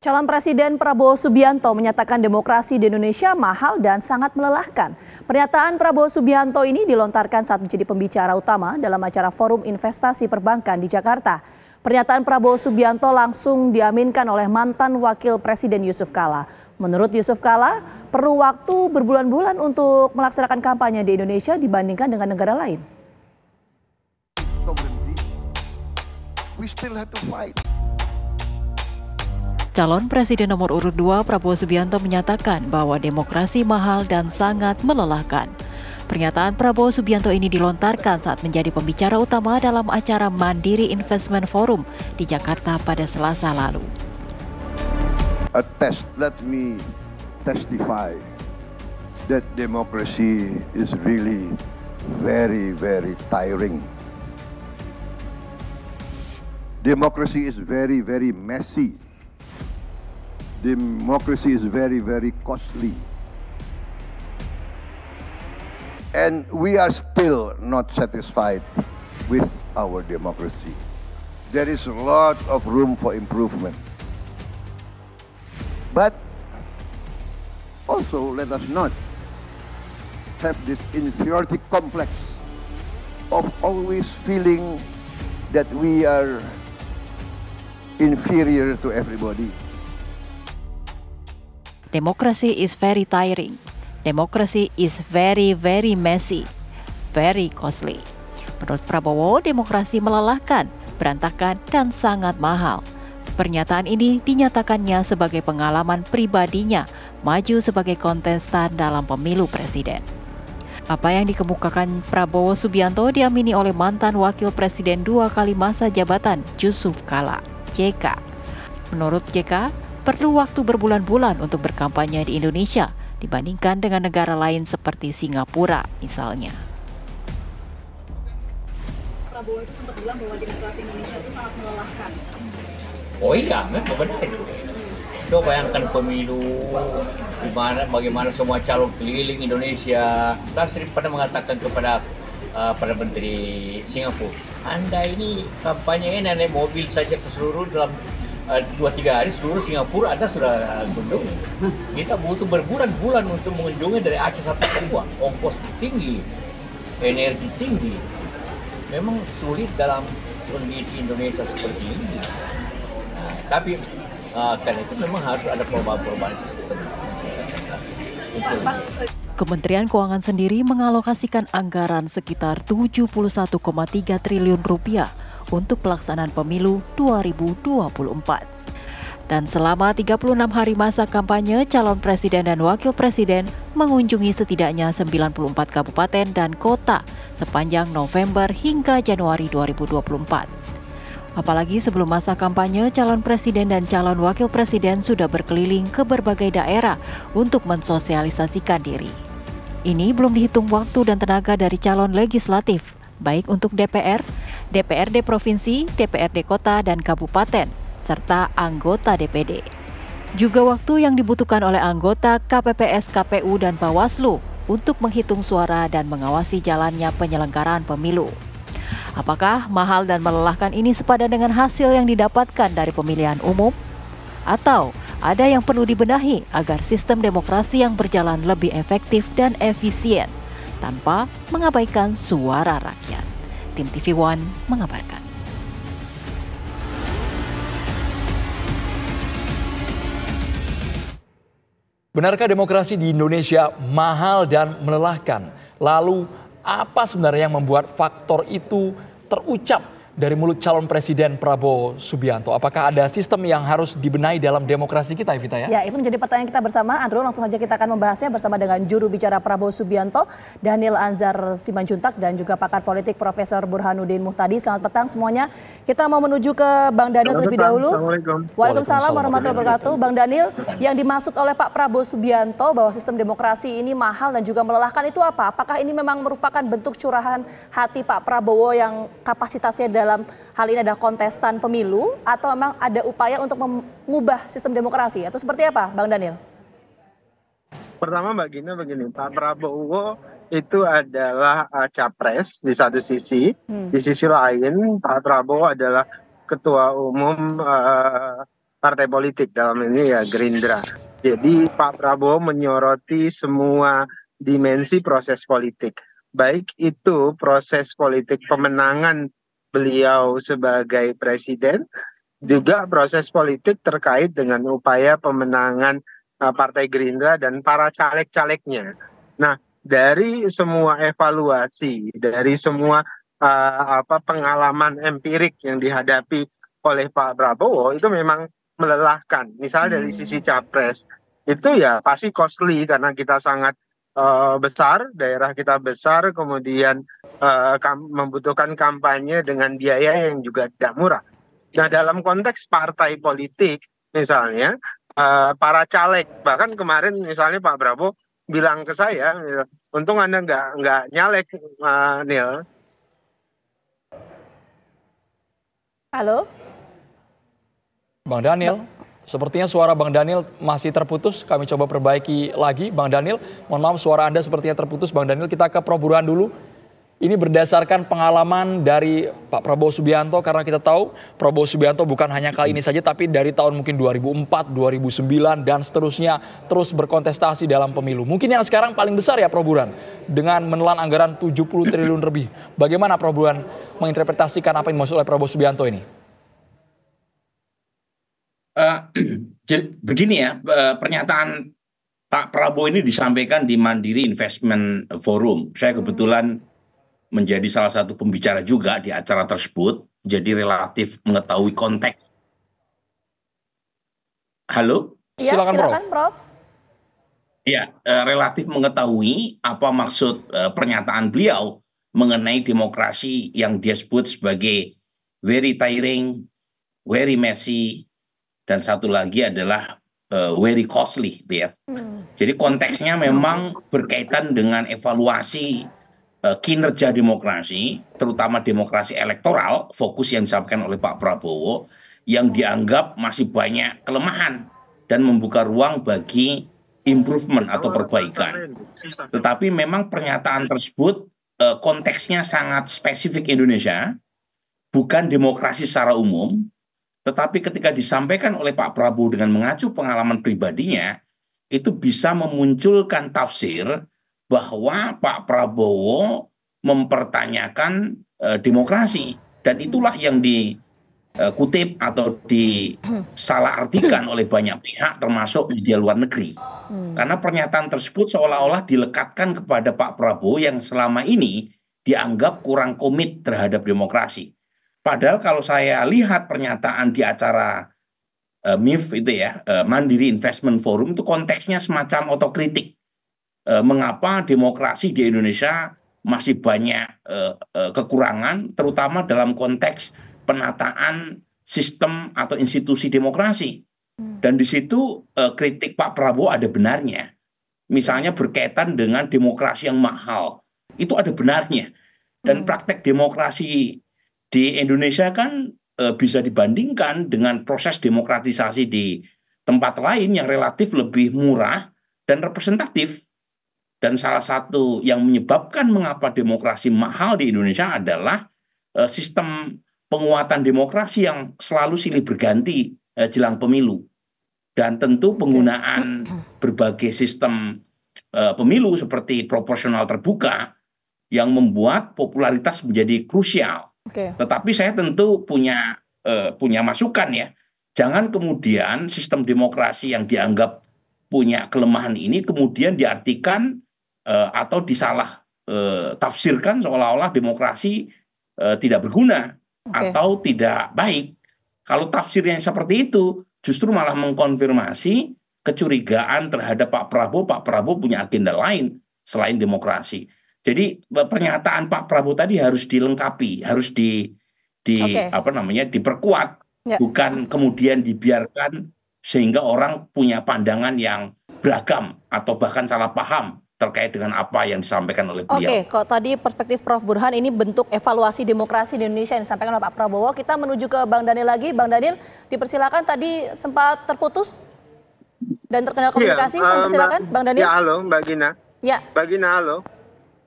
Calon Presiden Prabowo Subianto menyatakan demokrasi di Indonesia mahal dan sangat melelahkan. Pernyataan Prabowo Subianto ini dilontarkan saat menjadi pembicara utama dalam acara Forum Investasi Perbankan di Jakarta. Pernyataan Prabowo Subianto langsung diaminkan oleh mantan Wakil Presiden Yusuf Kala. Menurut Yusuf Kala, perlu waktu berbulan-bulan untuk melaksanakan kampanye di Indonesia dibandingkan dengan negara lain. Calon Presiden nomor urut 2 Prabowo Subianto menyatakan bahwa demokrasi mahal dan sangat melelahkan. Pernyataan Prabowo Subianto ini dilontarkan saat menjadi pembicara utama dalam acara Mandiri Investment Forum di Jakarta pada Selasa lalu. Let me testify that democracy is really very, very tiring. Democracy is very, very messy. Democracy is very, very costly. And we are still not satisfied with our democracy. There is a lot of room for improvement. But also let us not have this inferiority complex of always feeling that we are inferior to everybody. Democracy is very tiring. Democracy is very, very messy, very costly. Menurut Prabowo, demokrasi melelahkan, berantakan, dan sangat mahal. Pernyataan ini dinyatakannya sebagai pengalaman pribadinya maju sebagai kontestan dalam pemilu presiden. Apa yang dikemukakan Prabowo Subianto diamini oleh mantan Wakil Presiden 2 kali masa jabatan Yusuf Kala, JK. Menurut JK, perlu waktu berbulan-bulan untuk berkampanye di Indonesia dibandingkan dengan negara lain seperti Singapura misalnya. Prabowo itu sempat bilang bahwa demokrasi Indonesia itu sangat melelahkan. Oh iya, memang benar itu. Coba bayangkan pemilu, bagaimana semua calon keliling Indonesia. Saya sering pernah mengatakan kepada Perdana Menteri Singapura, Anda ini kampanye naik mobil saja ke seluruh dalam 2-3 hari seluruh Singapura Anda sudah kunjungi. Kita butuh berbulan-bulan untuk mengunjungi dari Aceh sampai Papua. Ongkos tinggi, energi tinggi. Memang sulit dalam kondisi Indonesia seperti ini. Nah, tapi karena itu memang harus ada perubahan-perubahan sistem. Kementerian Keuangan sendiri mengalokasikan anggaran sekitar 71,3 triliun rupiah untuk pelaksanaan pemilu 2024. Dan selama 36 hari masa kampanye, calon presiden dan wakil presiden mengunjungi setidaknya 94 kabupaten dan kota sepanjang November hingga Januari 2024. Apalagi sebelum masa kampanye, calon presiden dan calon wakil presiden sudah berkeliling ke berbagai daerah untuk mensosialisasikan diri. Ini belum dihitung waktu dan tenaga dari calon legislatif, baik untuk DPR, DPRD Provinsi, DPRD Kota dan Kabupaten, serta anggota DPD. Juga waktu yang dibutuhkan oleh anggota KPPS, KPU, dan Bawaslu untuk menghitung suara dan mengawasi jalannya penyelenggaraan pemilu. Apakah mahal dan melelahkan ini sepadan dengan hasil yang didapatkan dari pemilihan umum? Atau ada yang perlu dibenahi agar sistem demokrasi yang berjalan lebih efektif dan efisien tanpa mengabaikan suara rakyat? Tim TV One mengabarkan. Benarkah demokrasi di Indonesia mahal dan melelahkan? Lalu apa sebenarnya yang membuat faktor itu terucap dari mulut calon presiden Prabowo Subianto? Apakah ada sistem yang harus dibenahi dalam demokrasi kita, Evita ya? Ya, itu menjadi pertanyaan kita bersama. Andrew, langsung saja kita akan membahasnya bersama dengan juru bicara Prabowo Subianto, Daniel Anzar Simanjuntak, dan juga pakar politik Profesor Burhanuddin Muhtadi. Selamat petang semuanya. Kita mau menuju ke Bang Daniel terlebih dahulu. Waalaikumsalam warahmatullahi wabarakatuh. Bang Daniel, yang dimaksud oleh Pak Prabowo Subianto bahwa sistem demokrasi ini mahal dan juga melelahkan itu apa? Apakah ini memang merupakan bentuk curahan hati Pak Prabowo yang kapasitasnya dalam hal ini ada kontestan pemilu, atau memang ada upaya untuk mengubah sistem demokrasi, atau seperti apa, Bang Daniel? Pertama Mbak Gina begini, Pak Prabowo itu adalah capres di satu sisi, di sisi lain Pak Prabowo adalah ketua umum partai politik, dalam ini ya Gerindra. Jadi Pak Prabowo menyoroti semua dimensi proses politik, baik itu proses politik pemenangan beliau sebagai presiden, juga proses politik terkait dengan upaya pemenangan Partai Gerindra dan para caleg-calegnya. Nah, dari semua evaluasi, dari semua pengalaman empirik yang dihadapi oleh Pak Prabowo itu memang melelahkan. Misalnya dari sisi capres itu ya pasti costly karena kita sangat besar, daerah kita besar, kemudian membutuhkan kampanye dengan biaya yang juga tidak murah. Nah, dalam konteks partai politik, misalnya para caleg, bahkan kemarin misalnya Pak Prabowo bilang ke saya, untung Anda nggak nyalek, Nil. Halo, Bang Daniel, sepertinya suara Bang Daniel masih terputus. Kami coba perbaiki lagi, Bang Daniel. Mohon maaf, suara Anda sepertinya terputus, Bang Daniel. Kita ke Prof. Burhan dulu. Ini berdasarkan pengalaman dari Pak Prabowo Subianto, karena kita tahu Prabowo Subianto bukan hanya kali ini saja, tapi dari tahun mungkin 2004, 2009, dan seterusnya terus berkontestasi dalam pemilu. Mungkin yang sekarang paling besar ya Prof. Burhan, dengan menelan anggaran 70 triliun lebih. Bagaimana Prof. Burhan menginterpretasikan apa yang dimaksud oleh Prabowo Subianto ini? Begini ya, pernyataan Pak Prabowo ini disampaikan di Mandiri Investment Forum. Saya kebetulan menjadi salah satu pembicara juga di acara tersebut, jadi relatif mengetahui konteks. Halo? ya, silakan Prof. Ya, relatif mengetahui apa maksud pernyataan beliau mengenai demokrasi yang dia sebut sebagai very tiring, very messy, dan satu lagi adalah very costly, ya. Jadi konteksnya memang berkaitan dengan evaluasi kinerja demokrasi, terutama demokrasi elektoral, fokus yang disampaikan oleh Pak Prabowo, yang dianggap masih banyak kelemahan dan membuka ruang bagi improvement atau perbaikan. Tetapi memang pernyataan tersebut konteksnya sangat spesifik Indonesia, bukan demokrasi secara umum, tetapi ketika disampaikan oleh Pak Prabowo dengan mengacu pengalaman pribadinya, itu bisa memunculkan tafsir bahwa Pak Prabowo mempertanyakan demokrasi, dan itulah yang dikutip atau disalahartikan oleh banyak pihak termasuk media luar negeri. Karena pernyataan tersebut seolah-olah dilekatkan kepada Pak Prabowo yang selama ini dianggap kurang komit terhadap demokrasi. Padahal kalau saya lihat pernyataan di acara MIF itu ya, Mandiri Investment Forum, itu konteksnya semacam otokritik. Mengapa demokrasi di Indonesia masih banyak kekurangan, terutama dalam konteks penataan sistem atau institusi demokrasi. Dan di situ kritik Pak Prabowo ada benarnya. Misalnya berkaitan dengan demokrasi yang mahal, itu ada benarnya. Dan praktek demokrasi di Indonesia kan bisa dibandingkan dengan proses demokratisasi di tempat lain yang relatif lebih murah dan representatif. Dan salah satu yang menyebabkan mengapa demokrasi mahal di Indonesia adalah sistem penguatan demokrasi yang selalu silih berganti jelang pemilu. Dan tentu penggunaan berbagai sistem pemilu seperti proporsional terbuka yang membuat popularitas menjadi krusial. Tetapi saya tentu punya masukan ya. Jangan kemudian sistem demokrasi yang dianggap punya kelemahan ini kemudian diartikan atau disalah tafsirkan seolah-olah demokrasi tidak berguna atau tidak baik. Kalau tafsirnya seperti itu, justru malah mengkonfirmasi kecurigaan terhadap Pak Prabowo punya agenda lain selain demokrasi. Jadi pernyataan Pak Prabowo tadi harus dilengkapi, harus diperkuat, bukan kemudian dibiarkan sehingga orang punya pandangan yang beragam atau bahkan salah paham terkait dengan apa yang disampaikan oleh beliau. Kalau tadi perspektif Prof. Burhan ini bentuk evaluasi demokrasi di Indonesia yang disampaikan oleh Pak Prabowo. Kita menuju ke Bang Daniel lagi. Bang Daniel, dipersilakan, tadi sempat terputus dan terkendala komunikasi. Persilakan, Bang Daniel. Ya, halo Mbak Gina. Ya. Mbak Gina, halo.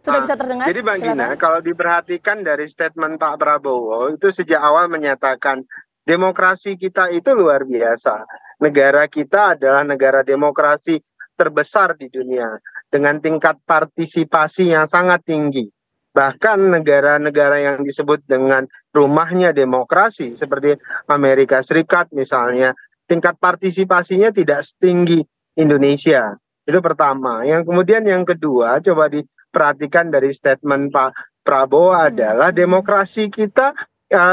Sudah bisa terdengar? Jadi Bang Gina, kalau diperhatikan dari statement Pak Prabowo, itu sejak awal menyatakan Demokrasi kita itu luar biasa. Negara kita adalah negara demokrasi terbesar di dunia dengan tingkat partisipasi yang sangat tinggi. Bahkan negara-negara yang disebut dengan rumahnya demokrasi seperti Amerika Serikat misalnya, tingkat partisipasinya tidak setinggi Indonesia. Itu pertama. Yang kemudian yang kedua, coba diperhatikan dari statement Pak Prabowo adalah demokrasi kita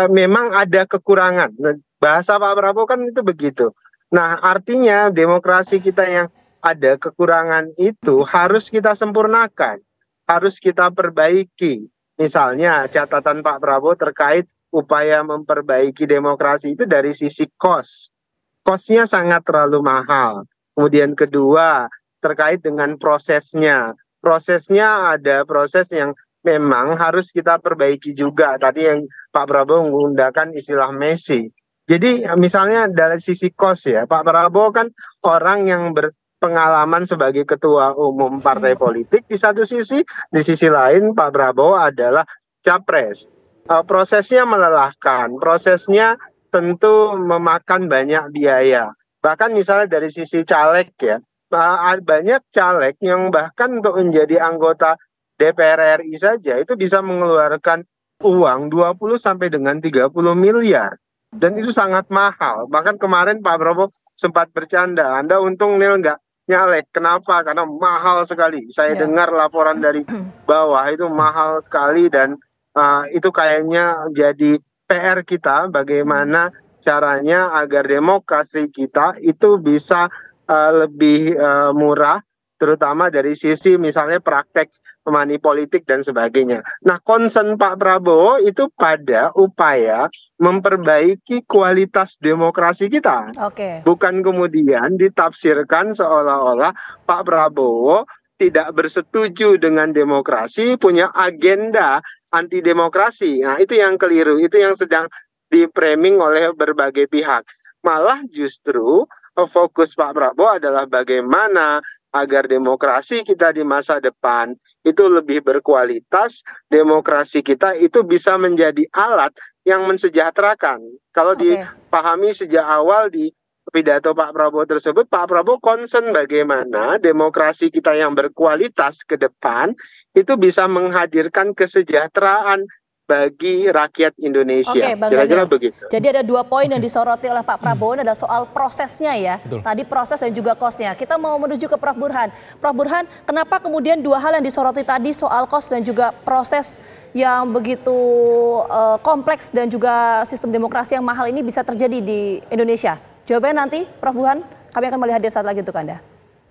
memang ada kekurangan. Bahasa Pak Prabowo kan itu begitu. Nah, artinya demokrasi kita yang ada kekurangan itu harus kita sempurnakan, harus kita perbaiki. Misalnya catatan Pak Prabowo terkait upaya memperbaiki demokrasi itu dari sisi cost. Cost-nya sangat terlalu mahal. Kemudian kedua, terkait dengan prosesnya. Prosesnya ada proses yang memang harus kita perbaiki juga. Tadi yang Pak Prabowo menggunakan istilah Messi. Jadi misalnya dari sisi cost ya, Pak Prabowo kan orang yang berpengalaman sebagai ketua umum partai politik di satu sisi, di sisi lain Pak Prabowo adalah capres. Prosesnya melelahkan, prosesnya tentu memakan banyak biaya. Bahkan misalnya dari sisi caleg ya, banyak caleg yang bahkan untuk menjadi anggota DPR RI saja itu bisa mengeluarkan uang 20 sampai dengan 30 miliar. Dan itu sangat mahal. Bahkan kemarin Pak Prabowo sempat bercanda, Anda untung Nil nggak nyalek. Kenapa? Karena mahal sekali. Saya dengar laporan dari bawah itu mahal sekali dan itu kayaknya jadi PR kita bagaimana caranya agar demokrasi kita itu bisa lebih murah, terutama dari sisi misalnya praktek money politik dan sebagainya. Nah, concern Pak Prabowo itu pada upaya memperbaiki kualitas demokrasi kita. Bukan kemudian ditafsirkan seolah-olah Pak Prabowo tidak bersetuju dengan demokrasi, punya agenda anti demokrasi. Nah, itu yang keliru, itu yang sedang di-framing oleh berbagai pihak. Malah justru fokus Pak Prabowo adalah bagaimana agar demokrasi kita di masa depan itu lebih berkualitas, demokrasi kita itu bisa menjadi alat yang mensejahterakan. Kalau dipahami sejak awal di pidato Pak Prabowo tersebut, Pak Prabowo concern bagaimana demokrasi kita yang berkualitas ke depan itu bisa menghadirkan kesejahteraan bagi rakyat Indonesia. Kira-kira begitu. Jadi ada 2 poin yang disoroti oleh Pak Prabowo, ada soal prosesnya ya. Betul. Tadi proses dan juga kosnya. Kita mau menuju ke Prof Burhan. Prof Burhan, kenapa kemudian 2 hal yang disoroti tadi soal kos dan juga proses yang begitu kompleks dan juga sistem demokrasi yang mahal ini bisa terjadi di Indonesia? Jawabannya nanti, Prof Burhan, kami akan melihat hadir saat lagi untuk Anda.